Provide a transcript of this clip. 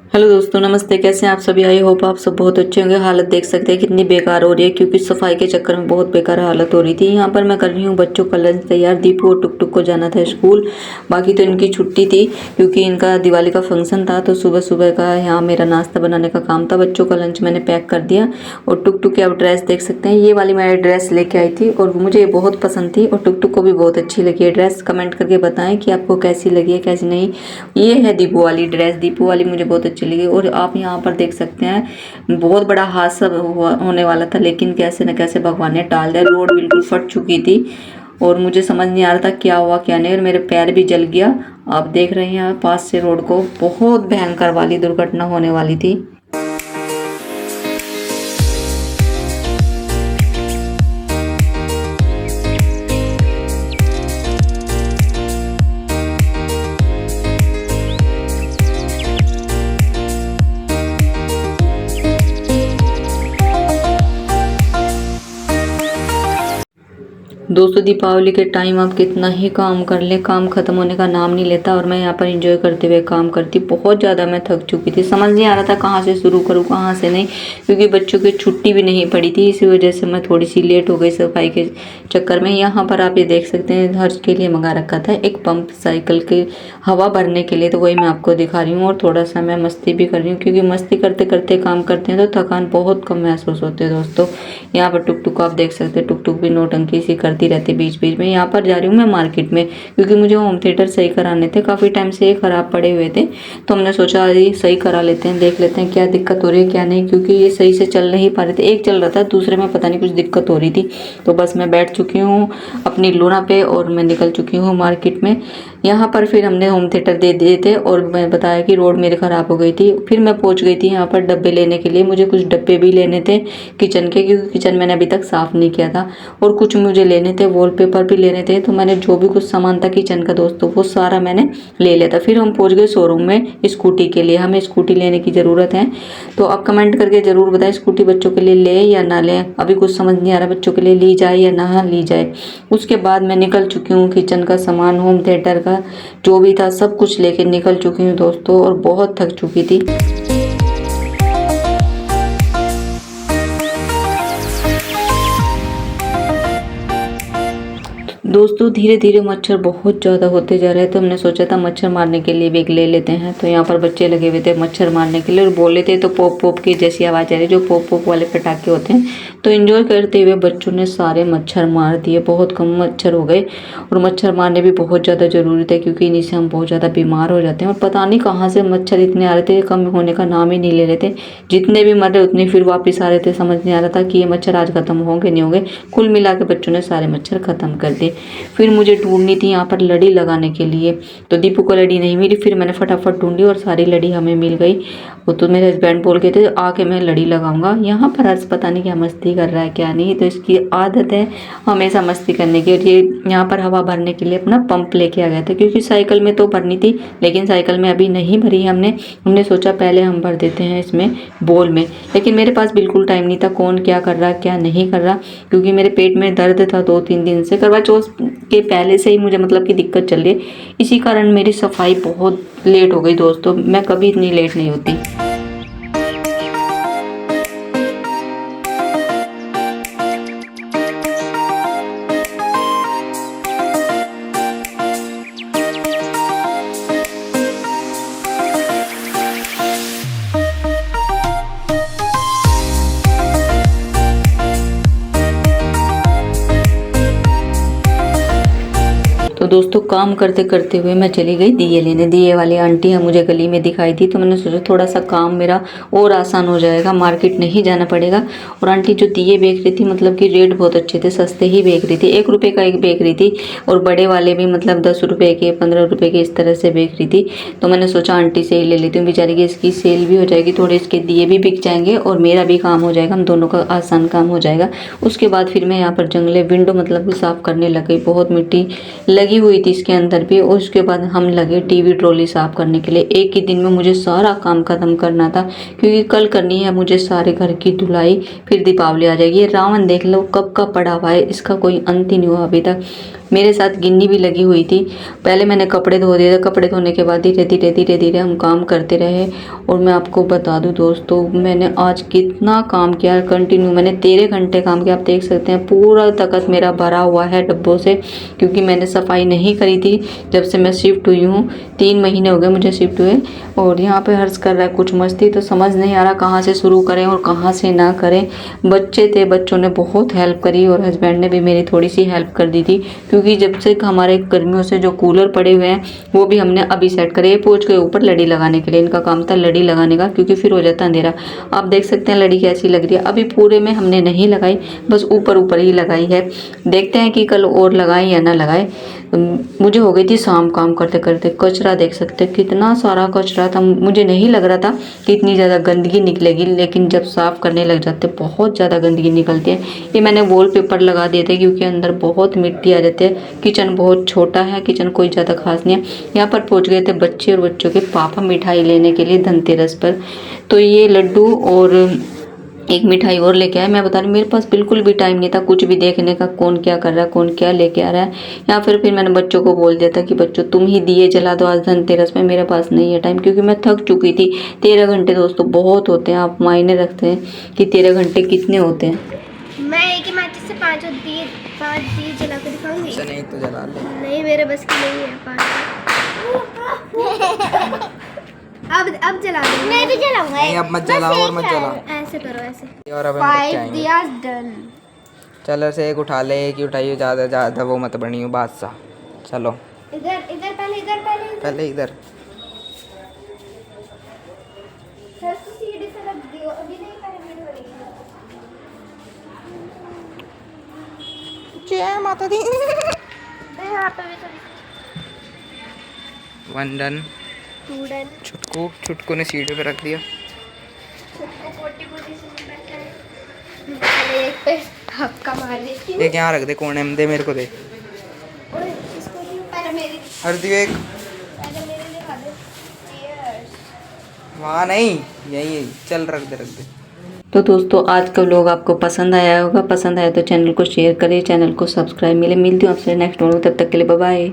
Hello दोस्तों, नमस्ते। कैसे हैं आप सभी? आई होप आप सब बहुत अच्छे होंगे। हालत देख सकते हैं कितनी बेकार हो रही है, क्योंकि सफाई के चक्कर में बहुत बेकार हालत हो रही थी। यहाँ पर मैं कर रही हूँ बच्चों का लंच तैयार। दीपू और टुक टुक को जाना था स्कूल, बाकी तो इनकी छुट्टी थी क्योंकि इनका दिवाली का फंक्शन था। तो सुबह सुबह का यहाँ मेरा नाश्ता बनाने का काम था। बच्चों का लंच मैंने पैक कर दिया। और टुक टुक की आप ड्रेस देख सकते हैं, ये वाली मैं ड्रेस लेके आई थी और मुझे ये बहुत पसंद थी और टुक टुक को भी बहुत अच्छी लगी है ड्रेस। कमेंट करके बताएं कि आपको कैसी लगी है, कैसी नहीं। ये है दीपू वाली ड्रेस। दीपू वाली मुझे बहुत अच्छी लगी। और आप यहाँ पर देख सकते हैं बहुत बड़ा हादसा होने वाला था, लेकिन कैसे न कैसे भगवान ने टाल दिया। रोड बिल्कुल फट चुकी थी और मुझे समझ नहीं आ रहा था क्या हुआ क्या नहीं, और मेरे पैर भी जल गया। आप देख रहे हैं पास से रोड को, बहुत भयंकर वाली दुर्घटना होने वाली थी। दोस्तों, दीपावली के टाइम आप कितना ही काम कर लें, काम खत्म होने का नाम नहीं लेता। और मैं यहाँ पर एंजॉय करते हुए काम करती। बहुत ज़्यादा मैं थक चुकी थी, समझ नहीं आ रहा था कहाँ से शुरू करूँ कहाँ से नहीं, क्योंकि बच्चों की छुट्टी भी नहीं पड़ी थी। इसी वजह से मैं थोड़ी सी लेट हो गई सफाई के चक्कर में। यहाँ पर आप ये देख सकते हैं, हर्ष के लिए मंगा रखा था एक पंप साइकिल की हवा भरने के लिए, तो वही मैं आपको दिखा रही हूँ। और थोड़ा सा मैं मस्ती भी कर रही हूँ, क्योंकि मस्ती करते करते काम करते हैं तो थकान बहुत कम महसूस होती है। दोस्तों, यहाँ पर टुक टुक आप देख सकते हैं, टुक टुक भी नौटंकी सी करती रहती बीच बीच में। यहाँ पर जा रही हूँ मैं मार्केट में, क्योंकि मुझे होम थिएटर सही कराने थे। काफ़ी टाइम से ये खराब पड़े हुए थे, तो हमने सोचा ये सही करा लेते हैं, देख लेते हैं क्या दिक्कत हो रही है क्या नहीं, क्योंकि ये सही से चल नहीं पा रहे थे। एक चल रहा था, दूसरे में पता नहीं कुछ दिक्कत हो रही थी। तो बस मैं बैठ चुकी हूँ अपनी लूना पे और मैं निकल चुकी हूँ मार्केट में। यहाँ पर फिर हमने होम थिएटर दे दिए थे और मैं बताया कि रोड मेरे ख़राब हो गई थी। फिर मैं पहुँच गई थी यहाँ पर डब्बे लेने के लिए। मुझे कुछ डब्बे भी लेने थे किचन के, क्योंकि किचन मैंने अभी तक साफ़ नहीं किया था। और कुछ मुझे लेने थे, वॉलपेपर भी लेने थे। तो मैंने जो भी कुछ सामान था किचन का दोस्तों, वो सारा मैंने ले लिया था। फिर हम पहुँच गए शोरूम में स्कूटी के लिए। हमें स्कूटी लेने की ज़रूरत है, तो आप कमेंट करके ज़रूर बताएं स्कूटी बच्चों के लिए ले या ना लें। अभी कुछ समझ नहीं आ रहा बच्चों के लिए ली जाए या ना ली जाए। उसके बाद मैं निकल चुकी हूँ, किचन का सामान, होम थिएटर का जो भी था सब कुछ लेके निकल चुकी हूँ दोस्तों, और बहुत थक चुकी थी। दोस्तों, धीरे धीरे मच्छर बहुत ज़्यादा होते जा रहे हैं, तो हमने सोचा था मच्छर मारने के लिए भी एक ले लेते हैं। तो यहाँ पर बच्चे लगे हुए थे मच्छर मारने के लिए और बोले थे, तो पॉप पॉप की जैसी आवाज़ आ रही, जो पॉप पॉप वाले पटाखे होते हैं। तो एंजॉय करते हुए बच्चों ने सारे मच्छर मार दिए। बहुत कम मच्छर हो गए, और मच्छर मारने भी बहुत ज़्यादा ज़रूरी थे, क्योंकि इन्हीं से हम बहुत ज़्यादा बीमार हो जाते हैं। और पता नहीं कहाँ से मच्छर इतने आ रहे थे, कम होने का नाम ही नहीं ले रहे थे। जितने भी मर रहे उतने फिर वापस आ रहे थे। समझ नहीं आ रहा था कि ये मच्छर आज खत्म होंगे नहीं होंगे। कुल मिला के बच्चों ने सारे मच्छर खत्म कर दिए। फिर मुझे ढूंढनी थी यहाँ पर लड़ी लगाने के लिए, तो दीपू को लड़ी नहीं मिली। फिर मैंने फटाफट ढूंढी और सारी लड़ी हमें मिल गई। वो तो मेरे हस्बैंड बोल के थे आके मैं लड़ी लगाऊंगा। यहाँ पर हर्ष पता नहीं क्या मस्ती कर रहा है क्या नहीं, तो इसकी आदत है हमेशा मस्ती करने की। और ये यहाँ पर हवा भरने के लिए अपना पंप लेके आ गया था, क्योंकि साइकिल में तो भरनी थी, लेकिन साइकिल में अभी नहीं भरी हमने सोचा पहले हम भर देते हैं इसमें बोल में। लेकिन मेरे पास बिल्कुल टाइम नहीं था, कौन क्या कर रहा क्या नहीं कर रहा, क्योंकि मेरे पेट में दर्द था 2-3 दिन से। करवा चौथ के पहले से ही मुझे मतलब कि दिक्कत चल रही है। इसी कारण मेरी सफाई बहुत लेट हो गई दोस्तों। मैं कभी इतनी लेट नहीं होती। तो दोस्तों, काम करते करते हुए मैं चली गई दिए लेने। दिए वाली आंटी है मुझे गली में दिखाई दी, तो मैंने सोचा थोड़ा सा काम मेरा और आसान हो जाएगा, मार्केट नहीं जाना पड़ेगा। और आंटी जो दिए बेच रही थी, मतलब कि रेट बहुत अच्छे थे, सस्ते ही बेच रही थी। 1 रुपये का एक बेच रही थी, और बड़े वाले भी मतलब 10 रुपये के, 15 रुपये के, इस तरह से बेच रही थी। तो मैंने सोचा आंटी से ही ले लेती हूँ, बेचारी की इसकी सेल भी हो जाएगी, थोड़े इसके दिए भी बिक जाएंगे और मेरा भी काम हो जाएगा, हम दोनों का आसान काम हो जाएगा। उसके बाद फिर मैं यहाँ पर जंगले विंडो मतलब कि साफ़ करने लग गई। बहुत मिट्टी लगी हुई थी इसके अंदर भी। और उसके बाद हम लगे टीवी ट्रॉली साफ करने के लिए। एक ही दिन में मुझे सारा काम खत्म करना था, क्योंकि कल करनी है मुझे सारे घर की धुलाई, फिर दीपावली आ जाएगी। ये रावण देख लो कब का पड़ा हुआ है, इसका कोई अंत ही नहीं हुआ अभी तक। मेरे साथ गिन्नी भी लगी हुई थी। पहले मैंने कपड़े धो दिए थे, कपड़े धोने के बाद धीरे धीरे धीरे धीरे हम काम करते रहे। और मैं आपको बता दूं दोस्तों, मैंने आज कितना काम किया कंटिन्यू, मैंने 13 घंटे काम किया। आप देख सकते हैं पूरा तखत मेरा भरा हुआ है डब्बों से, क्योंकि मैंने सफाई नहीं करी थी जब से मैं शिफ्ट हुई हूँ। 3 महीने हो गए मुझे शिफ्ट हुए। और यहाँ पे हर्ष कर रहा है कुछ मस्ती, तो समझ नहीं आ रहा कहाँ से शुरू करें और कहाँ से ना करें। बच्चे थे, बच्चों ने बहुत हेल्प करी और हस्बैंड ने भी मेरी थोड़ी सी हेल्प कर दी थी, क्योंकि जब से हमारे गर्मियों से जो कूलर पड़े हुए हैं वो भी हमने अभी सेट करे। ये पोंछ के ऊपर लड़ी लगाने के लिए, इनका काम था लड़ी लगाने का, क्योंकि फिर हो जाता अंधेरा। आप देख सकते हैं लड़ी कैसी लग रही है। अभी पूरे में हमने नहीं लगाई, बस ऊपर ऊपर ही लगाई है। देखते हैं कि कल और लगाएं या ना लगाएं। मुझे हो गई थी शाम काम करते करते। कचरा देख सकते हैं, कितना सारा कचरा था। मुझे नहीं लग रहा था कि इतनी ज़्यादा गंदगी निकलेगी, लेकिन जब साफ़ करने लग जाते बहुत ज़्यादा गंदगी निकलती है। ये मैंने वॉलपेपर लगा दिए थे, क्योंकि अंदर बहुत मिट्टी आ जाती है। किचन बहुत छोटा है, किचन कोई ज़्यादा खास नहीं है। यहाँ पर पहुँच गए थे बच्चे और बच्चों के पापा मिठाई लेने के लिए धनतेरस पर। तो ये लड्डू और एक मिठाई और लेके आए। मैं बता रही हूँ, मेरे पास बिल्कुल भी टाइम नहीं था कुछ भी देखने का, कौन क्या कर रहा है, कौन क्या लेके आ रहा है। या फिर मैंने बच्चों को बोल दिया था कि बच्चों तुम ही दिए जला दो आज धनतेरस में, मेरे पास नहीं है टाइम, क्योंकि मैं थक चुकी थी। 13 घंटे दोस्तों बहुत होते हैं, आप मायने रखते हैं कि 13 घंटे कितने होते हैं। मैं एक ही मैचिस से 5 दिए जला कर दिखाऊंगी। नहीं तो जला ले। नहीं मेरे बस की नहीं है 5। अब जला दो। मैं भी जलाऊंगा। नहीं अब मत जलाओ और मत जला। ऐसे करो ऐसे। और अब 5 दिया डन। चलो से एक उठा ले, एक ही उठाइए, ज़्यादा ज़्यादा वो मत बनी हो बादशाह। चलो इधर पहले पहले इधर। सीढ़ी से रख दियो, अभी नहीं पहले वीडियो बनेगी। जय माता दी। यहाँ पे भी तो वंदन स्टूडेंट छुटकू ने सीढ़ी पे रख दिया। सबको 40 पोजीशन में बैठा है। पहले एक पे हक्का मार देती हूँ। एक यहाँ रख दे कोने में, दे मेरे को दे। और इसको भी पहले मेरे हर दियो एक। लिए खा दे। चीयर्स। वहाँ नहीं, यही चल रख दे। तो दोस्तों आज का व्लॉग आपको पसंद आया होगा। पसंद आया तो चैनल को शेयर करें, चैनल को सब्सक्राइब। मिलती हूँ आपसे नेक्स्ट व्लॉग, तब तक के लिए बाय बाय।